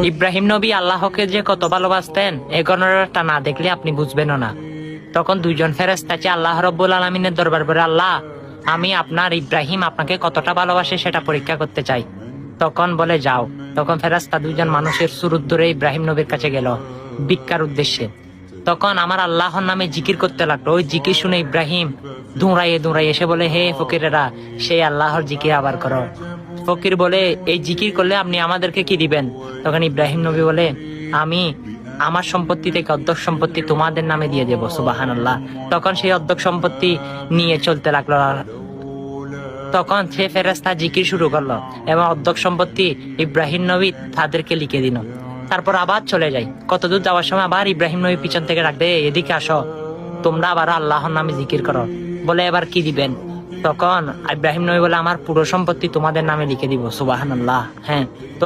ইব্রাহিম নবী আল্লাহকে যে কত ভালোবাসতেন এই গণনাটা না দেখলে আপনি বুঝবেনও না। তখন দুইজন ফেরেশতা আছে আল্লাহ রাব্বুল আলামিনের দরবার করে, আল্লাহ আমি আপনার ইব্রাহিম আপনাকে কতটা ভালোবাসে সেটা পরীক্ষা করতে চাই। তখন বলে যাও। তখন ফেরেশতা দুইজন মানুষের সুরত ধরে ইব্রাহিম নবীর কাছে গেল ভিক্ষার উদ্দেশ্যে। তখন আমার আল্লাহর নামে জিকির করতে লাগলো। ওই জিকির শুনে ইব্রাহিম দৌড়াইয়ে দৌড়াইয়ে এসে বলে, হে ফকিরেরা, সেই আল্লাহর জিকির আবার করো। ফকির বলে, এই জিকির করলে আপনি আমাদেরকে কি দিবেন? তখন ইব্রাহিম নবী বলে, আমি আমার সম্পত্তি থেকে অর্ধেক সম্পত্তি তোমাদের নামে দিয়ে দেবো। সুবহানাল্লাহ। তখন সেই অর্ধেক সম্পত্তি নিয়ে চলতে লাগলো। তখন সে ফেরেশতা জিকির শুরু করলো এবং অর্ধেক সম্পত্তি ইব্রাহিম নবী তাদেরকে লিখে দিল। তারপর আবার চলে যাই। কতদূর যাওয়ার সময় আবার ইব্রাহিম নবী পিছন থেকে ডাক দেয়, এদিকে আসো, তোমরা আবার আল্লাহর নামে জিকির করো। বলে, এবার কি দিবেন? তখন ইব্রাহিম নবী বলে, আমার পুরো সম্পত্তি তোমাদের নামে লিখে দিব। সুবহানাল্লাহ। হ্যাঁ।